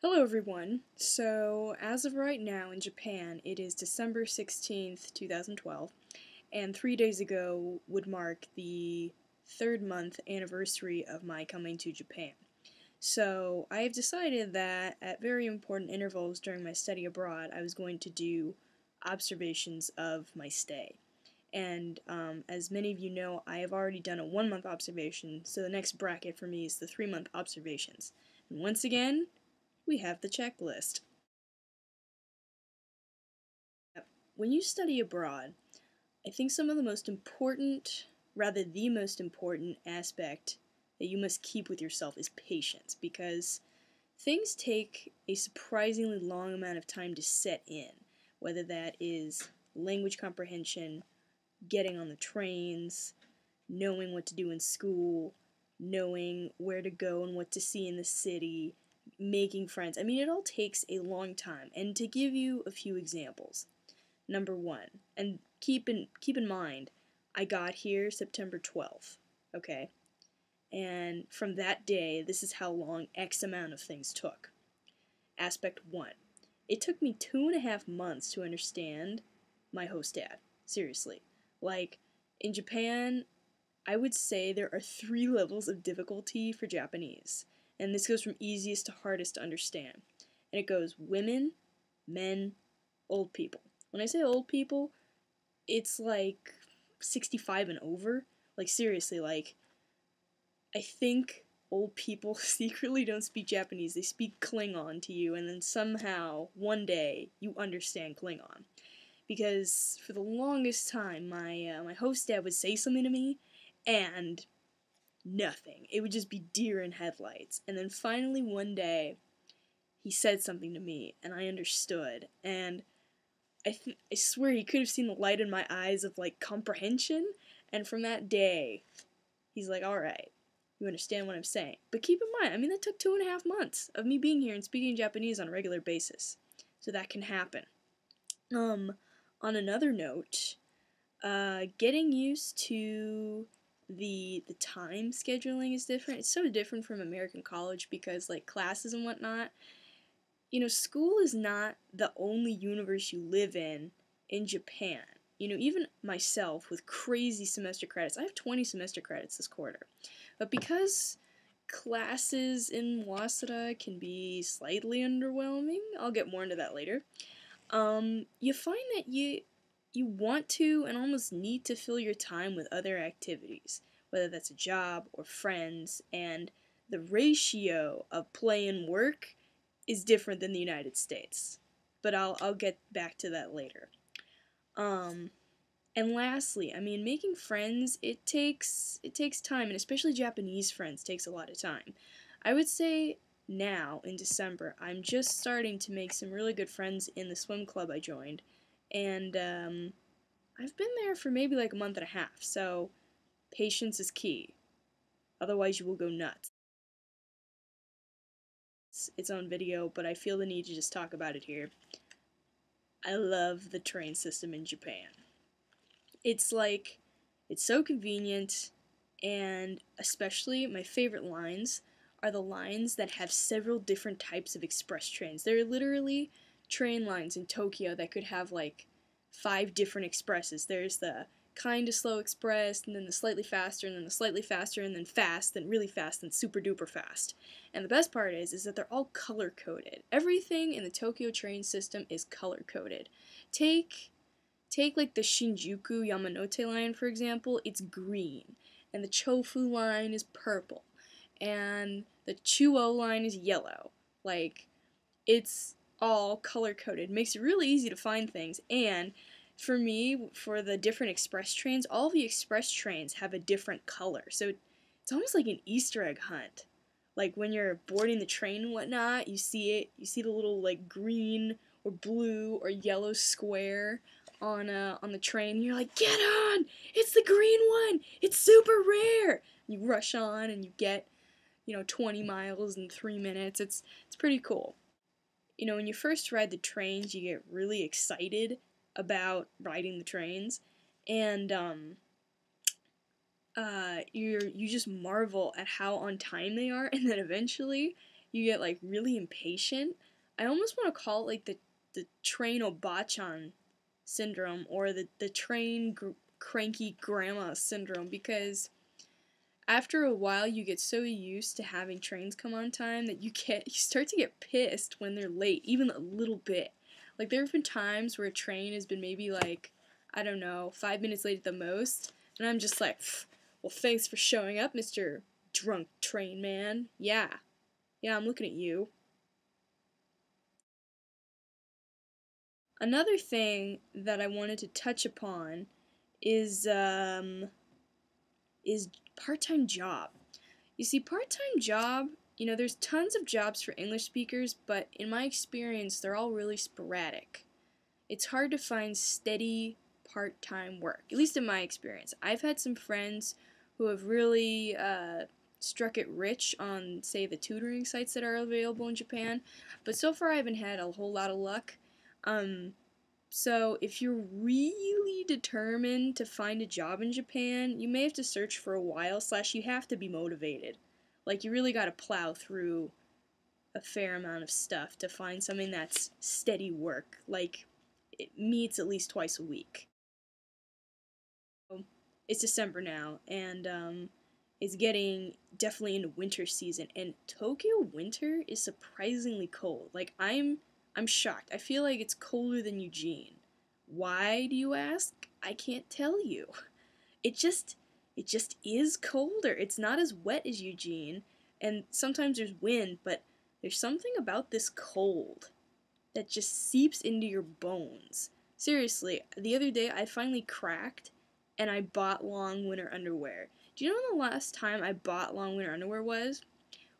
Hello everyone. So, as of right now in Japan, it is December 16th, 2012, and 3 days ago would mark the third month anniversary of my coming to Japan. So, I have decided that at very important intervals during my study abroad, I was going to do observations of my stay. And as many of you know, I have already done a 1 month observation, so the next bracket for me is the 3 month observations. And once again, we have the checklist. When you study abroad, I think some of the most important, rather the most important aspect that you must keep with yourself is patience, because things take a surprisingly long amount of time to set in, whether that is language comprehension, getting on the trains, knowing what to do in school, knowing where to go and what to see in the city, making friends. I mean, it all takes a long time. And to give you a few examples, number one, and keep in mind, I got here September 12th, okay? And from that day, this is how long X amount of things took. Aspect one, it took me 2.5 months to understand my host dad. Seriously. Like, in Japan, I would say there are 3 levels of difficulty for Japanese, and this goes from easiest to hardest to understand. And it goes women, men, old people. When I say old people, it's like 65 and over. Like, seriously, like, I think old people secretly don't speak Japanese. They speak Klingon to you, and then somehow, one day, you understand Klingon. Because for the longest time, my host dad would say something to me, and nothing. It would just be deer in headlights. And then finally one day, he said something to me, and I understood. And I swear he could have seen the light in my eyes of, like, comprehension. And from that day, he's like, alright, you understand what I'm saying. But keep in mind, I mean, that took 2.5 months of me being here and speaking Japanese on a regular basis. So that can happen. On another note, getting used to the time scheduling is different. It's so different from American college because, like, classes and whatnot, school is not the only universe you live in Japan. Even myself with crazy semester credits, I have 20 semester credits this quarter. But because classes in Waseda can be slightly underwhelming, I'll get more into that later, you find that you want to and almost need to fill your time with other activities, whether that's a job or friends, and the ratio of play and work is different than the United States. But I'll get back to that later. And lastly, I mean, making friends, it takes time, and especially Japanese friends takes a lot of time. I would say now in December, I'm just starting to make some really good friends in the swim club I joined, and I've been there for maybe like a month and a half, so patience is key. Otherwise, you will go nuts. It's its own video, but I feel the need to just talk about it here. I love the train system in Japan. It's so convenient, and especially my favorite lines are the lines that have several different types of express trains. There are literally train lines in Tokyo that could have like 5 different expresses. There's the kinda slow express, and then the slightly faster, and then the slightly faster, and then fast, then really fast, then super duper fast. And the best part is that they're all color coded. Everything in the Tokyo train system is color coded. Take like the Shinjuku Yamanote line, for example. It's green, and the Chofu line is purple, and the Chuo line is yellow. Like, it's all color coded. Makes it really easy to find things. And for me, for the different express trains, all the express trains have a different color, so it's almost like an Easter egg hunt. Like, when you're boarding the train and whatnot, you see the little, like, green or blue or yellow square on the train, and you're like, get on! It's the green one! It's super rare! You rush on and you get, 20 miles in 3 minutes. It's pretty cool. When you first ride the trains, you get really excited about riding the trains, and you just marvel at how on time they are, and then eventually you get like really impatient. I almost want to call it like the train obachan syndrome, or the cranky grandma syndrome, because after a while you get so used to having trains come on time that you start to get pissed when they're late, even a little bit. Like there have been times where a train has been maybe like, I don't know, 5 minutes late at the most, and I'm just like, well, thanks for showing up, Mr. Drunk Train Man. Yeah, I'm looking at you. Another thing that I wanted to touch upon is is part-time job. You see, part-time job, there's tons of jobs for English speakers, but in my experience, they're all really sporadic. It's hard to find steady part-time work, at least in my experience. I've had some friends who have really struck it rich on, say, the tutoring sites that are available in Japan, but so far I haven't had a whole lot of luck. So if you're really determined to find a job in Japan, you may have to search for a while, / you have to be motivated. Like, you really gotta plow through a fair amount of stuff to find something that's steady work. Like, it meets at least twice a week. It's December now, and it's getting definitely into winter season, and Tokyo winter is surprisingly cold. Like, I'm shocked. I feel like it's colder than Eugene. Why, do you ask? I can't tell you. It just it just is colder. It's not as wet as Eugene, and sometimes there's wind, but there's something about this cold that just seeps into your bones. Seriously, the other day I finally cracked and I bought long winter underwear. Do you know when the last time I bought long winter underwear was?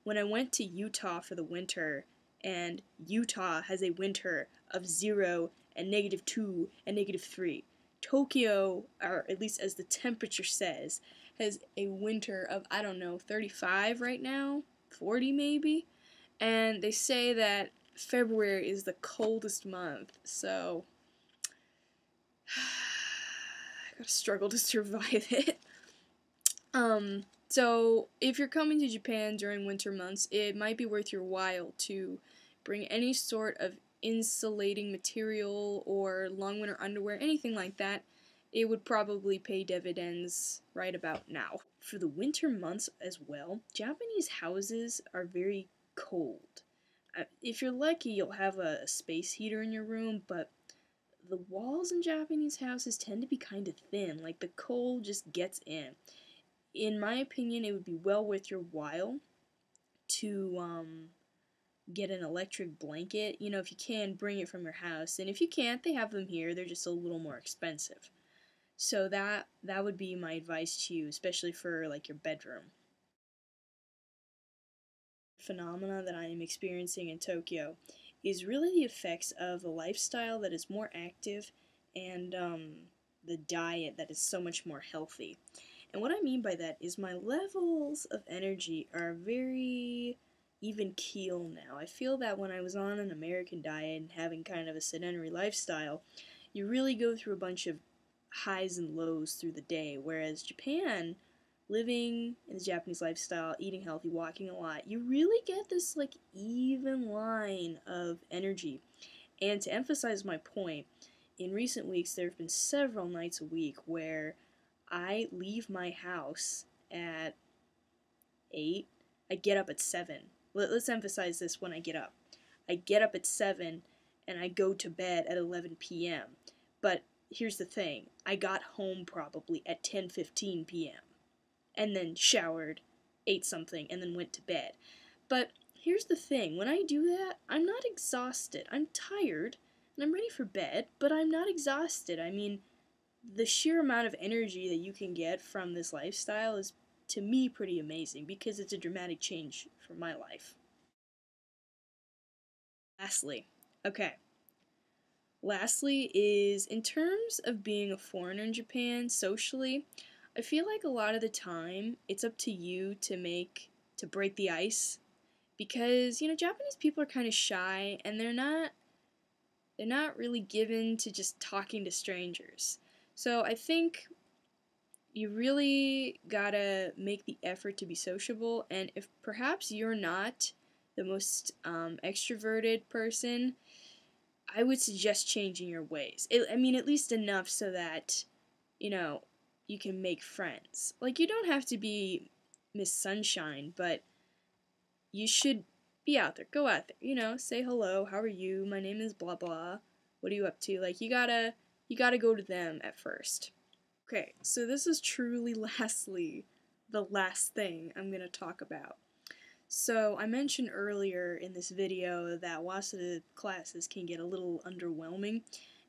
When I went to Utah for the winter, and Utah has a winter of 0 and -2 and -3. Tokyo, or at least as the temperature says, has a winter of, I don't know, 35 right now, 40 maybe, and they say that February is the coldest month, so I gotta struggle to survive it. So if you're coming to Japan during winter months, it might be worth your while to bring any sort of insulating material or long winter underwear, anything like that. It would probably pay dividends right about now. For the winter months as well, Japanese houses are very cold. If you're lucky, you'll have a space heater in your room, but the walls in Japanese houses tend to be kind of thin, like the cold just gets in. In my opinion, it would be well worth your while to get an electric blanket. If you can, bring it from your house, and if you can't, they have them here. They're just a little more expensive. So that would be my advice to you, especially for like your bedroom. Phenomena that I am experiencing in Tokyo is really the effects of a lifestyle that is more active, and the diet that is so much more healthy. And what I mean by that is my levels of energy are very even keel now. I feel that when I was on an American diet and having kind of a sedentary lifestyle, you really go through a bunch of highs and lows through the day, whereas Japan, living in the Japanese lifestyle, eating healthy, walking a lot, you really get this like even line of energy. And to emphasize my point, in recent weeks there have been several nights a week where I leave my house at 8. I get up at 7. Let's emphasize this: when I get up. I get up at 7 and I go to bed at 11 p.m. But here's the thing: I got home probably at 10:15 p.m. and then showered, ate something, and then went to bed. But here's the thing: when I do that, I'm not exhausted. I'm tired and I'm ready for bed, but I'm not exhausted. I mean, the sheer amount of energy that you can get from this lifestyle is, to me, pretty amazing because it's a dramatic change for my life. Lastly, okay. Lastly is, in terms of being a foreigner in Japan socially, I feel like a lot of the time it's up to you to break the ice, because Japanese people are kind of shy, and they're not really given to just talking to strangers. So I think you really gotta make the effort to be sociable, and if perhaps you're not the most extroverted person, I would suggest changing your ways. I mean, at least enough so that, you know, you can make friends. Like, you don't have to be Miss Sunshine, but you should be out there. Go out there, say hello, how are you? My name is blah blah. What are you up to? Like, you gotta go to them at first. Okay, so this is truly lastly the last thing I'm gonna talk about. So I mentioned earlier in this video that WASDA classes can get a little underwhelming,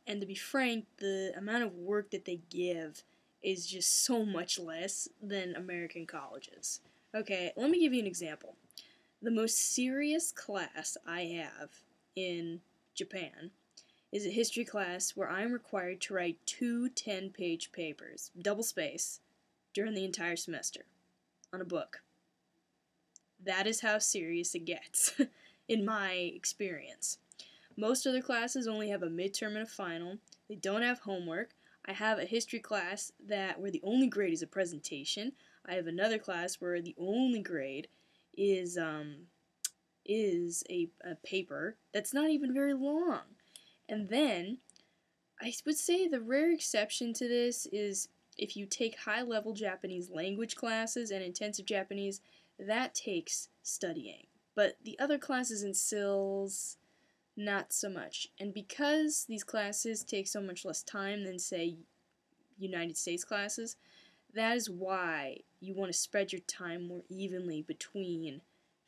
and to be frank, the amount of work that they give is just so much less than American colleges. Okay, let me give you an example. The most serious class I have in Japan is a history class where I'm required to write two 10-page papers, double space, during the entire semester on a book. That is how serious it gets, in my experience. Most other classes only have a midterm and a final. They don't have homework. I have a history class where the only grade is a presentation. I have another class where the only grade is a paper that's not even very long. And then, I would say the rare exception to this is if you take high-level Japanese language classes and intensive Japanese, that takes studying. But the other classes in SILs, not so much. And because these classes take so much less time than, say, United States classes, that is why you want to spread your time more evenly between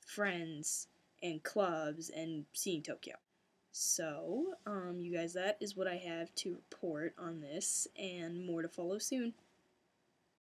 friends and clubs and seeing Tokyo. So, you guys, that is what I have to report on this, and more to follow soon.